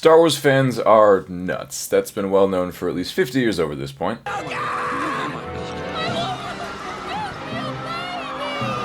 Star Wars fans are nuts. That's been well known for at least 50 years over this point.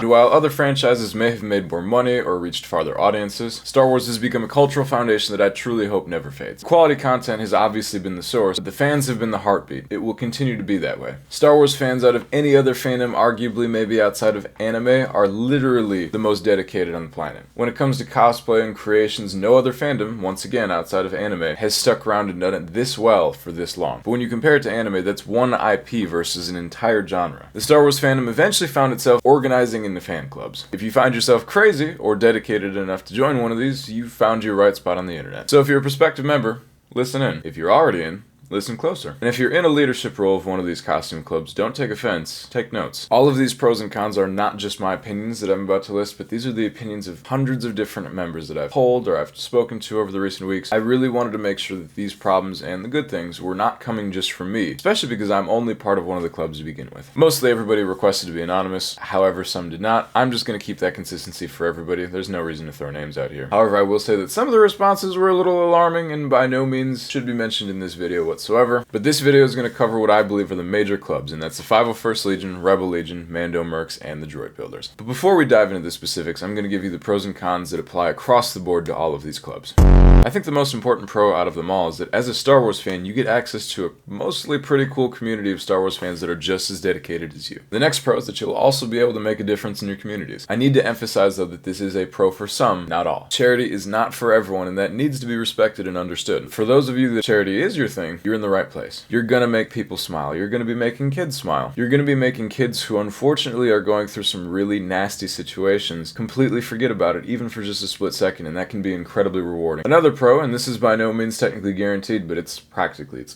And while other franchises may have made more money or reached farther audiences, Star Wars has become a cultural foundation that I truly hope never fades. Quality content has obviously been the source, but the fans have been the heartbeat. It will continue to be that way. Star Wars fans out of any other fandom, arguably maybe outside of anime, are literally the most dedicated on the planet. When it comes to cosplay and creations, no other fandom, once again outside of anime, has stuck around and done it this well for this long. But when you compare it to anime, that's one IP versus an entire genre. The Star Wars fandom eventually found itself organizing into fan clubs. If you find yourself crazy or dedicated enough to join one of these, you found your right spot on the internet. So if you're a prospective member, listen in. If you're already in, listen closer. And if you're in a leadership role of one of these costume clubs, don't take offense, take notes. All of these pros and cons are not just my opinions that I'm about to list, but these are the opinions of hundreds of different members that I've polled or I've spoken to over the recent weeks. I really wanted to make sure that these problems and the good things were not coming just from me, especially because I'm only part of one of the clubs to begin with. Mostly everybody requested to be anonymous, however some did not. I'm just going to keep that consistency for everybody. There's no reason to throw names out here. However, I will say that some of the responses were a little alarming and by no means should be mentioned in this video whatsoever. But this video is going to cover what I believe are the major clubs, and that's the 501st Legion, Rebel Legion, Mando Mercs, and the Droid Builders. But before we dive into the specifics, I'm going to give you the pros and cons that apply across the board to all of these clubs. I think the most important pro out of them all is that as a Star Wars fan, you get access to a mostly pretty cool community of Star Wars fans that are just as dedicated as you. The next pro is that you'll also be able to make a difference in your communities. I need to emphasize though that this is a pro for some, not all. Charity is not for everyone, and that needs to be respected and understood. For those of you that charity is your thing, you're in the right place. You're gonna make people smile. You're gonna be making kids smile. You're gonna be making kids who unfortunately are going through some really nasty situations completely forget about it, even for just a split second, and that can be incredibly rewarding. Another pro, and this is by no means technically guaranteed, but it's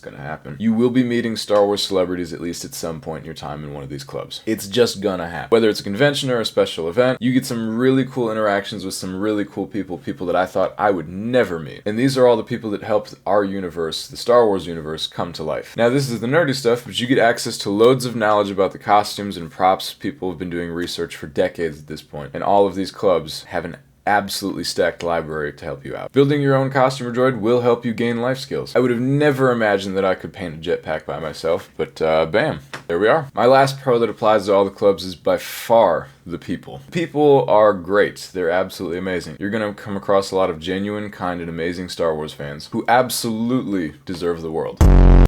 gonna happen. You will be meeting Star Wars celebrities at least at some point in your time in one of these clubs. It's just gonna happen. Whether it's a convention or a special event, you get some really cool interactions with some really cool people that I thought I would never meet. And these are all the people that helped our universe, the Star Wars universe, come to life. Now this is the nerdy stuff, but you get access to loads of knowledge about the costumes and props. People have been doing research for decades at this point, and all of these clubs have an absolutely stacked library to help you out. Building your own costume or droid will help you gain life skills. I would have never imagined that I could paint a jetpack by myself, but bam, there we are. My last pro that applies to all the clubs is by far the people. People are great. They're absolutely amazing. You're gonna come across a lot of genuine, kind, and amazing Star Wars fans who absolutely deserve the world.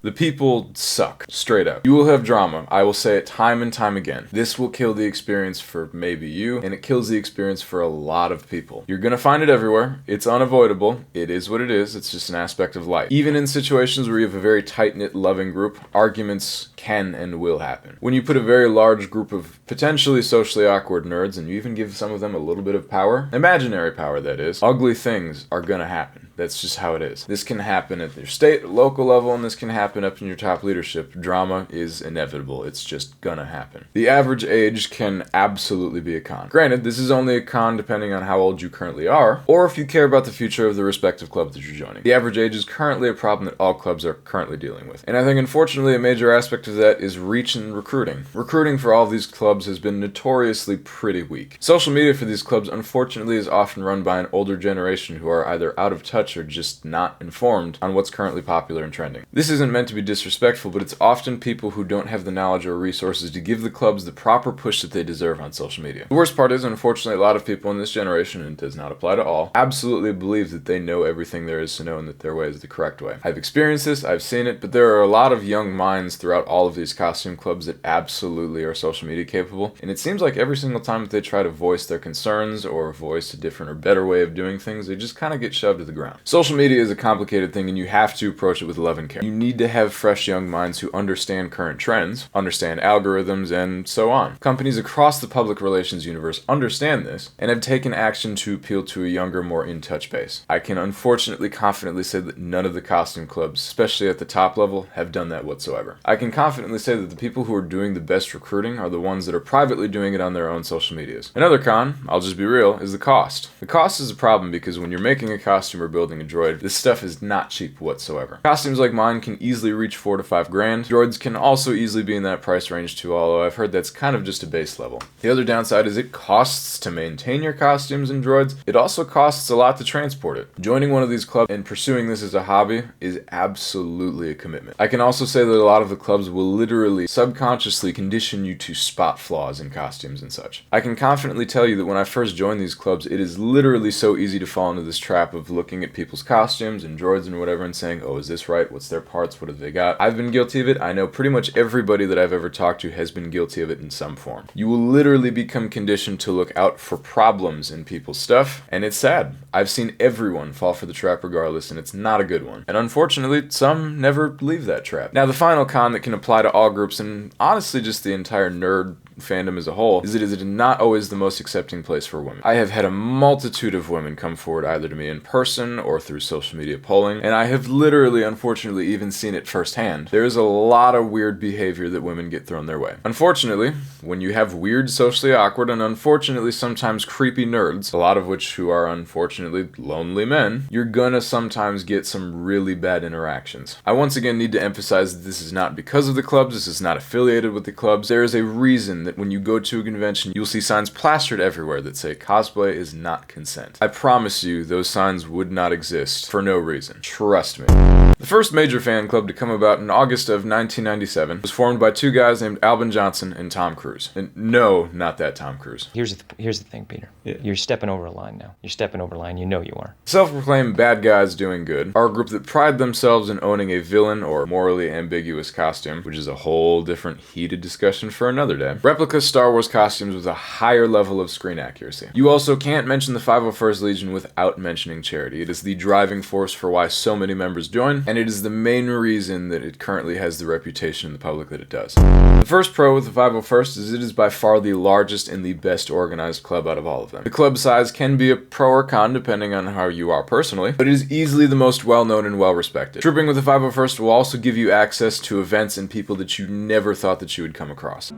The people suck, straight up. You will have drama. I will say it time and time again. This will kill the experience for maybe you, and it kills the experience for a lot of people. You're gonna find it everywhere. It's unavoidable. It is what it is. It's just an aspect of life. Even in situations where you have a very tight-knit, loving group, arguments can and will happen. When you put a very large group of potentially socially awkward nerds, and you even give some of them a little bit of power, imaginary power that is, ugly things are gonna happen. That's just how it is. This can happen at your state, local level, and this can happen up in your top leadership. Drama is inevitable. It's just gonna happen. The average age can absolutely be a con. Granted, this is only a con depending on how old you currently are, or if you care about the future of the respective club that you're joining. The average age is currently a problem that all clubs are currently dealing with. And I think unfortunately a major aspect of that is reach and recruiting. Recruiting for all of these clubs has been notoriously pretty weak. Social media for these clubs unfortunately is often run by an older generation who are either out of touch or just not informed on what's currently popular and trending. This isn't meant to be disrespectful, but it's often people who don't have the knowledge or resources to give the clubs the proper push that they deserve on social media. The worst part is, unfortunately, a lot of people in this generation, and it does not apply to all, absolutely believe that they know everything there is to know and that their way is the correct way. I've experienced this, I've seen it, but there are a lot of young minds throughout all of these costume clubs that absolutely are social media capable, and it seems like every single time that they try to voice their concerns or voice a different or better way of doing things, they just kind of get shoved to the ground. Social media is a complicated thing, and you have to approach it with love and care. You need to have fresh young minds who understand current trends, understand algorithms, and so on. Companies across the public relations universe understand this and have taken action to appeal to a younger, more in-touch base. I can unfortunately confidently say that none of the costume clubs, especially at the top level, have done that whatsoever. I can confidently say that the people who are doing the best recruiting are the ones that are privately doing it on their own social medias. Another con, I'll just be real, is the cost. The cost is a problem because when you're making a costume or building building a droid. This stuff is not cheap whatsoever. Costumes like mine can easily reach 4 to 5 grand. Droids can also easily be in that price range too, although I've heard that's kind of just a base level. The other downside is it costs to maintain your costumes and droids. It also costs a lot to transport it. Joining one of these clubs and pursuing this as a hobby is absolutely a commitment. I can also say that a lot of the clubs will literally subconsciously condition you to spot flaws in costumes and such. I can confidently tell you that when I first joined these clubs, it is literally so easy to fall into this trap of looking at people's costumes and droids and whatever and saying, oh, is this right? What's their parts? What have they got? I've been guilty of it. I know pretty much everybody that I've ever talked to has been guilty of it in some form. You will literally become conditioned to look out for problems in people's stuff, and it's sad. I've seen everyone fall for the trap regardless, and it's not a good one. And unfortunately, some never leave that trap. Now, the final con that can apply to all groups, and honestly just the entire nerd fandom as a whole, is that it is not always the most accepting place for women. I have had a multitude of women come forward either to me in person or through social media polling, and I have literally, unfortunately, even seen it firsthand. There is a lot of weird behavior that women get thrown their way. Unfortunately, when you have weird, socially awkward, and unfortunately sometimes creepy nerds, a lot of which who are unfortunately lonely men, you're gonna sometimes get some really bad interactions. I once again need to emphasize that this is not because of the clubs, this is not affiliated with the clubs. There is a reason that when you go to a convention, you'll see signs plastered everywhere that say cosplay is not consent. I promise you, those signs would not exist for no reason. Trust me. The first major fan club to come about in August of 1997 was formed by 2 guys named Albin Johnson and Tom Cruise. And no, not that Tom Cruise. Here's the thing, Peter. Yeah. You're stepping over a line now. You're stepping over a line. You know you are. Self-proclaimed bad guys doing good are a group that pride themselves in owning a villain or morally ambiguous costume, which is a whole different heated discussion for another day. Replica Star Wars costumes with a higher level of screen accuracy. You also can't mention the 501st Legion without mentioning charity. It is the driving force for why so many members join, and it is the main reason that it currently has the reputation in the public that it does. The first pro with the 501st is it is by far the largest and the best organized club out of all of them. The club size can be a pro or con depending on how you are personally, but it is easily the most well-known and well-respected. Trooping with the 501st will also give you access to events and people that you never thought that you would come across.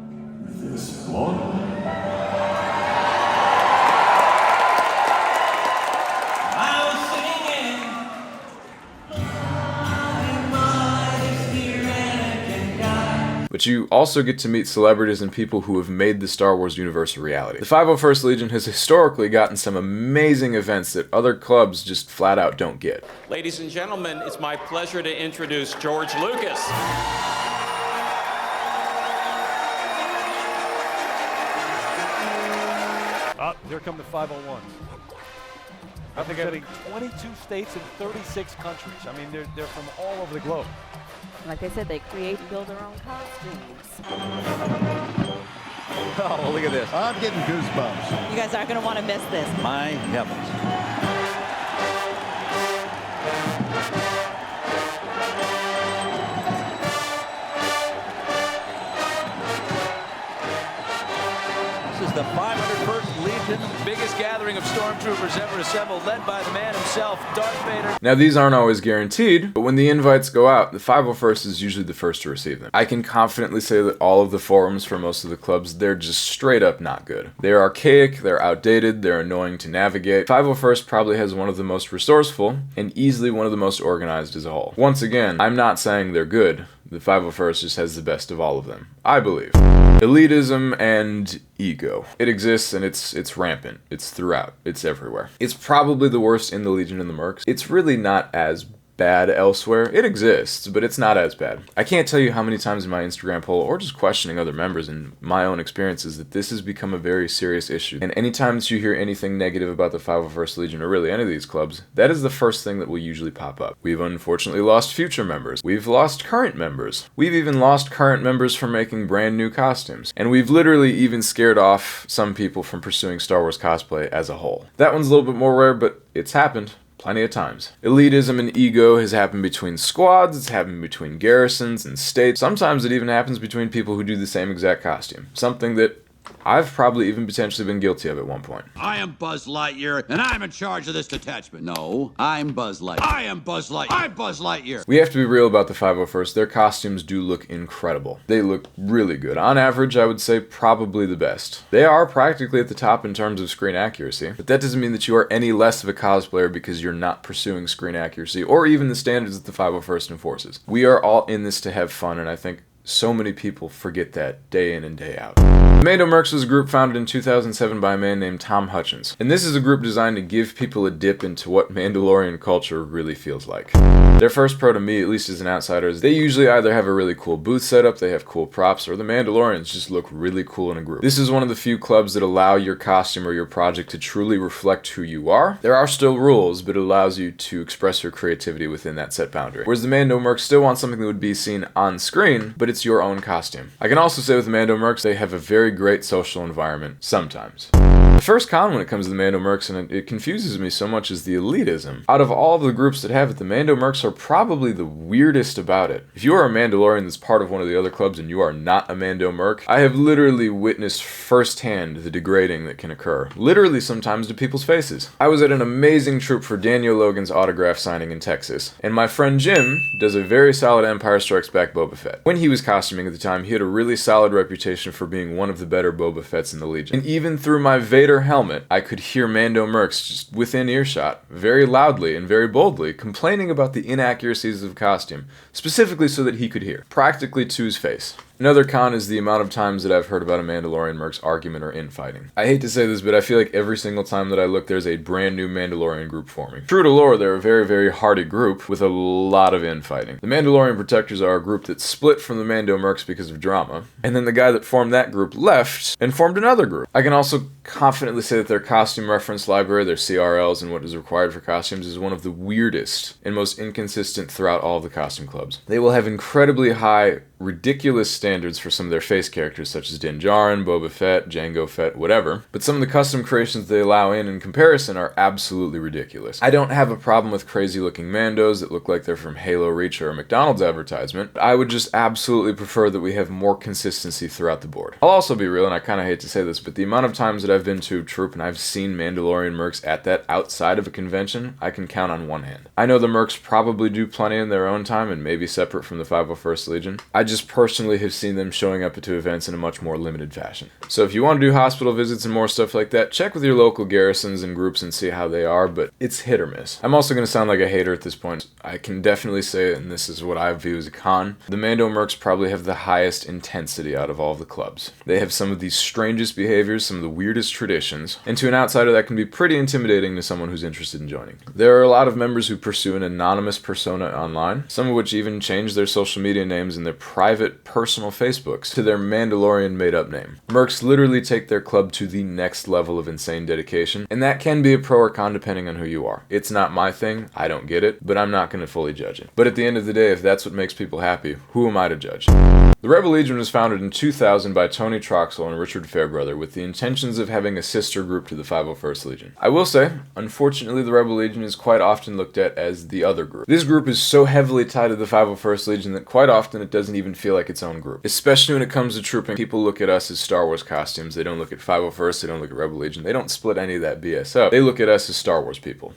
This morning. But you also get to meet celebrities and people who have made the Star Wars universe a reality. The 501st Legion has historically gotten some amazing events that other clubs just flat out don't get. Ladies and gentlemen, it's my pleasure to introduce George Lucas. Here come the 501s. Representing 22 states and 36 countries. I mean, they're from all over the globe. Like I said, they create and build their own costumes. Oh, look at this. I'm getting goosebumps. You guys aren't going to want to miss this. My heavens. This is the 501st Legion, biggest gathering of stormtroopers ever assembled, led by the man himself, Darth Vader. Now these aren't always guaranteed, but when the invites go out, the 501st is usually the first to receive them. I can confidently say that all of the forums for most of the clubs, they're just straight up not good. They're archaic, they're outdated, they're annoying to navigate. 501st probably has one of the most resourceful and easily one of the most organized as a whole. Once again, I'm not saying they're good. The 501st just has the best of all of them, I believe. Elitism and ego. It exists and it's rampant. It's throughout. It's everywhere. It's probably the worst in the Legion and the Mercs. It's really not as bad elsewhere. It exists, but it's not as bad. I can't tell you how many times in my Instagram poll, or just questioning other members and my own experiences, that this has become a very serious issue. And anytime that you hear anything negative about the 501st Legion, or really any of these clubs, that is the first thing that will usually pop up. We've unfortunately lost future members. We've lost current members. We've even lost current members from making brand new costumes. And we've literally even scared off some people from pursuing Star Wars cosplay as a whole. That one's a little bit more rare, but it's happened. Plenty of times. Elitism and ego has happened between squads, it's happened between garrisons and states. Sometimes it even happens between people who do the same exact costume. Something that I've probably even potentially been guilty of at one point. I am Buzz Lightyear, and I'm in charge of this detachment. No, I'm Buzz Lightyear. I am Buzz Lightyear. I'm Buzz Lightyear. We have to be real about the 501st. Their costumes do look incredible. They look really good. On average, I would say probably the best. They are practically at the top in terms of screen accuracy, but that doesn't mean that you are any less of a cosplayer because you're not pursuing screen accuracy or even the standards that the 501st enforces. We are all in this to have fun, and I think so many people forget that day in and day out. The Mando Mercs was a group founded in 2007 by a man named Tom Hutchins, and this is a group designed to give people a dip into what Mandalorian culture really feels like. Their first pro to me, at least as an outsider, is they usually either have a really cool booth setup, they have cool props, or the Mandalorians just look really cool in a group. This is one of the few clubs that allow your costume or your project to truly reflect who you are. There are still rules, but it allows you to express your creativity within that set boundary. Whereas the Mando Mercs still want something that would be seen on screen, but it's your own costume. I can also say with the Mando Mercs, they have a very great social environment, sometimes. The first con when it comes to the Mando Mercs, and it confuses me so much, is the elitism. Out of all of the groups that have it, the Mando Mercs are probably the weirdest about it. If you are a Mandalorian that's part of one of the other clubs and you are not a Mando Merc, I have literally witnessed firsthand the degrading that can occur. Literally sometimes to people's faces. I was at an amazing troop for Daniel Logan's autograph signing in Texas, and my friend Jim does a very solid Empire Strikes Back Boba Fett. When he was costuming at the time, he had a really solid reputation for being one of the better Boba Fetts in the Legion. And even through my Vader helmet, I could hear Mando Mercs just within earshot, very loudly and very boldly, complaining about the inaccuracies of costume, specifically so that he could hear, practically to his face. Another con is the amount of times that I've heard about a Mandalorian Mercs argument or infighting. I hate to say this, but I feel like every single time that I look, there's a brand new Mandalorian group forming. True to lore, they're a very, very hardy group with a lot of infighting. The Mandalorian Protectors are a group that split from the Mando Mercs because of drama, and then the guy that formed that group left and formed another group. I can also confidently say that their costume reference library, their CRLs, and what is required for costumes is one of the weirdest and most inconsistent throughout all of the costume clubs. They will have incredibly high, ridiculous standards for some of their face characters, such as Din Djarin, Boba Fett, Jango Fett, whatever, but some of the custom creations they allow in comparison are absolutely ridiculous. I don't have a problem with crazy looking Mandos that look like they're from Halo Reach or a McDonald's advertisement. I would just absolutely prefer that we have more consistency throughout the board. I'll also be real, and I kind of hate to say this, but the amount of times that I've been to a troop and I've seen Mandalorian Mercs at that outside of a convention, I can count on one hand. I know the Mercs probably do plenty in their own time and maybe separate from the 501st Legion. I just personally have seen them showing up to events in a much more limited fashion. So if you want to do hospital visits and more stuff like that, check with your local garrisons and groups and see how they are, but it's hit or miss. I'm also going to sound like a hater at this point. I can definitely say, and this is what I view as a con, the Mando Mercs probably have the highest intensity out of all of the clubs. They have some of the strangest behaviors, some of the weirdest traditions, and to an outsider that can be pretty intimidating to someone who's interested in joining. There are a lot of members who pursue an anonymous persona online, some of which even change their social media names and their private personal Facebooks to their Mandalorian made-up name. Mercs literally take their club to the next level of insane dedication, and that can be a pro or con depending on who you are. It's not my thing, I don't get it, but I'm not going to fully judge it. But at the end of the day, if that's what makes people happy, who am I to judge? The Rebel Legion was founded in 2000 by Tony Troxel and Richard Fairbrother with the intentions of having a sister group to the 501st Legion. I will say, unfortunately, the Rebel Legion is quite often looked at as the other group. This group is so heavily tied to the 501st Legion that quite often it doesn't even feel like its own group. Especially when it comes to trooping, people look at us as Star Wars costumes. They don't look at 501st, they don't look at Rebel Legion, they don't split any of that BS up. They look at us as Star Wars people.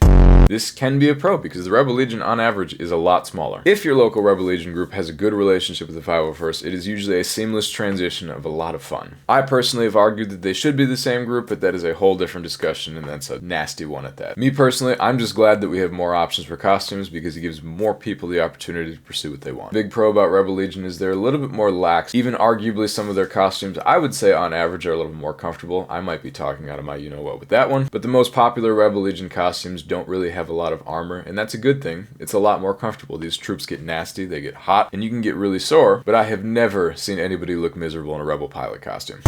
This can be a pro because the Rebel Legion on average is a lot smaller. If your local Rebel Legion group has a good relationship with the 501st, it is usually a seamless transition of a lot of fun. I personally have argued that they should be the same group, but that is a whole different discussion, and that's a nasty one at that. Me personally, I'm just glad that we have more options for costumes because it gives more people the opportunity to pursue what they want. Big pro about Rebel Legion is they're a little bit more lax. Even arguably some of their costumes, I would say on average, are a little more comfortable. I might be talking out of my you-know-what with that one, but the most popular Rebel Legion costumes don't really have a lot of armor, and that's a good thing. It's a lot more comfortable. These troops get nasty, they get hot, and you can get really sore, but I have never seen anybody look miserable in a Rebel pilot costume.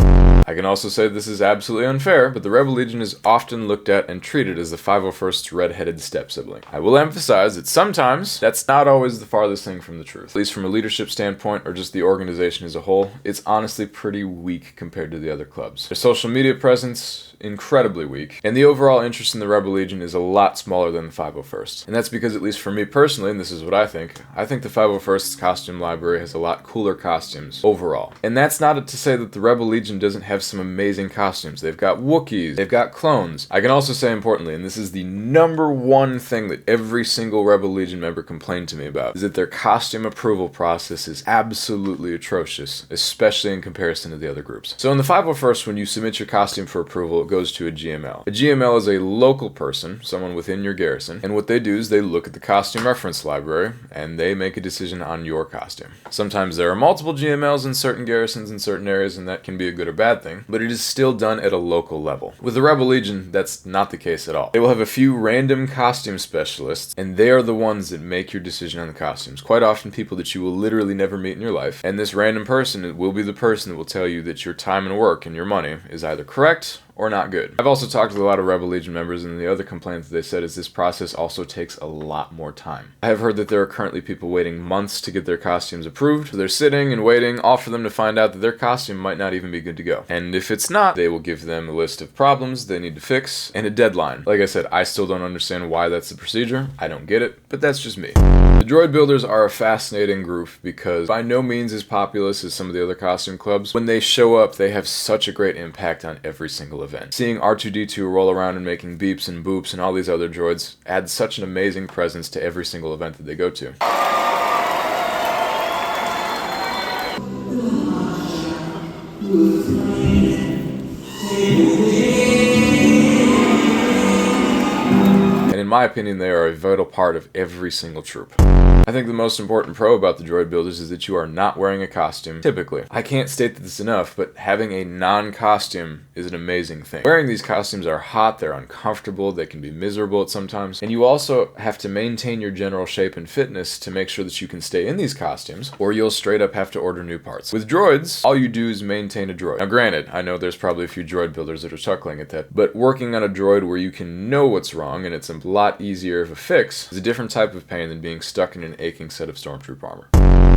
I can also say this is absolutely unfair, but the Rebel Legion is often looked at and treated as the 501st's red-headed step-sibling. I will emphasize that sometimes that's not always the farthest thing from the truth. At least from a leadership standpoint, or just the organization as a whole, it's honestly pretty weak compared to the other clubs. Their social media presence, incredibly weak, and the overall interest in the Rebel Legion is a lot smaller than the 501st. And that's because, at least for me personally, and this is what I think the 501st's costume library has a lot cooler costumes costumes overall. And that's not to say that the Rebel Legion doesn't have some amazing costumes. They've got Wookiees, they've got clones. I can also say importantly, and this is the #1 thing that every single Rebel Legion member complained to me about, is that their costume approval process is absolutely atrocious, especially in comparison to the other groups. So in the 501st, when you submit your costume for approval, it goes to a GML. A GML is a local person, someone within your garrison, and what they do is they look at the costume reference library, and they make a decision on your costume. Sometimes there are multiple GMLs in certain garrisons in certain areas, and that can be a good or bad thing, but it is still done at a local level. With the Rebel Legion, that's not the case at all. They will have a few random costume specialists, and they are the ones that make your decision on the costumes. Quite often people that you will literally never meet in your life, and this random person will be the person that will tell you that your time and work and your money is either correct or not good. I've also talked with a lot of Rebel Legion members, and the other complaint that they said is this process also takes a lot more time. I have heard that there are currently people waiting months to get their costumes approved, so they're sitting and waiting, all for them to find out that their costume might not even be good to go. And if it's not, they will give them a list of problems they need to fix, and a deadline. Like I said, I still don't understand why that's the procedure. I don't get it, but that's just me. The droid builders are a fascinating group because by no means as populous as some of the other costume clubs. When they show up, they have such a great impact on every single event. Seeing R2-D2 roll around and making beeps and boops and all these other droids adds such an amazing presence to every single event that they go to. And in my opinion, they are a vital part of every single troop. I think the most important pro about the droid builders is that you are not wearing a costume, typically. I can't state this enough, but having a non-costume is an amazing thing. Wearing these costumes are hot, they're uncomfortable, they can be miserable at sometimes, and you also have to maintain your general shape and fitness to make sure that you can stay in these costumes, or you'll straight up have to order new parts. With droids, all you do is maintain a droid. Now granted, I know there's probably a few droid builders that are chuckling at that, but working on a droid where you can know what's wrong and it's a lot easier of a fix is a different type of pain than being stuck in an aching set of stormtroop armor.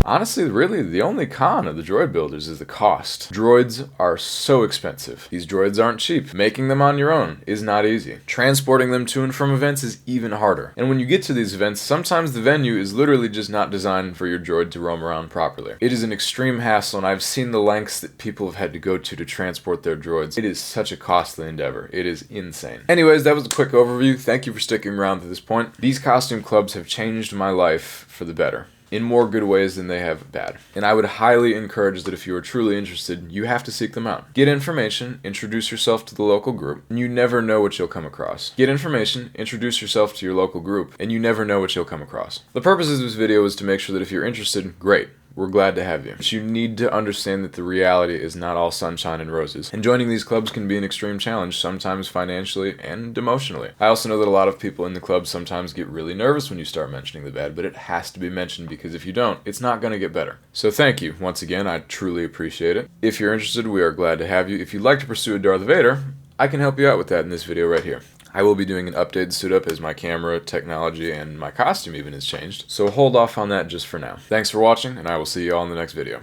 Honestly, really, the only con of the droid builders is the cost. Droids are so expensive. These droids aren't cheap. Making them on your own is not easy. Transporting them to and from events is even harder. And when you get to these events, sometimes the venue is literally just not designed for your droid to roam around properly. It is an extreme hassle, and I've seen the lengths that people have had to go to transport their droids. It is such a costly endeavor. It is insane. Anyways, that was a quick overview. Thank you for sticking around to this point. These costume clubs have changed my life for the better, in more good ways than they have bad. And I would highly encourage that if you are truly interested, you have to seek them out. Get information, introduce yourself to the local group, and you never know what you'll come across. Get information, introduce yourself to your local group, and you never know what you'll come across. The purpose of this video is to make sure that if you're interested, great. We're glad to have you. But you need to understand that the reality is not all sunshine and roses. And joining these clubs can be an extreme challenge, sometimes financially and emotionally. I also know that a lot of people in the club sometimes get really nervous when you start mentioning the bad, but it has to be mentioned because if you don't, it's not going to get better. So thank you. Once again, I truly appreciate it. If you're interested, we are glad to have you. If you'd like to pursue a Darth Vader, I can help you out with that in this video right here. I will be doing an updated suit up as my camera, technology, and my costume even has changed, so hold off on that just for now. Thanks for watching, and I will see you all in the next video.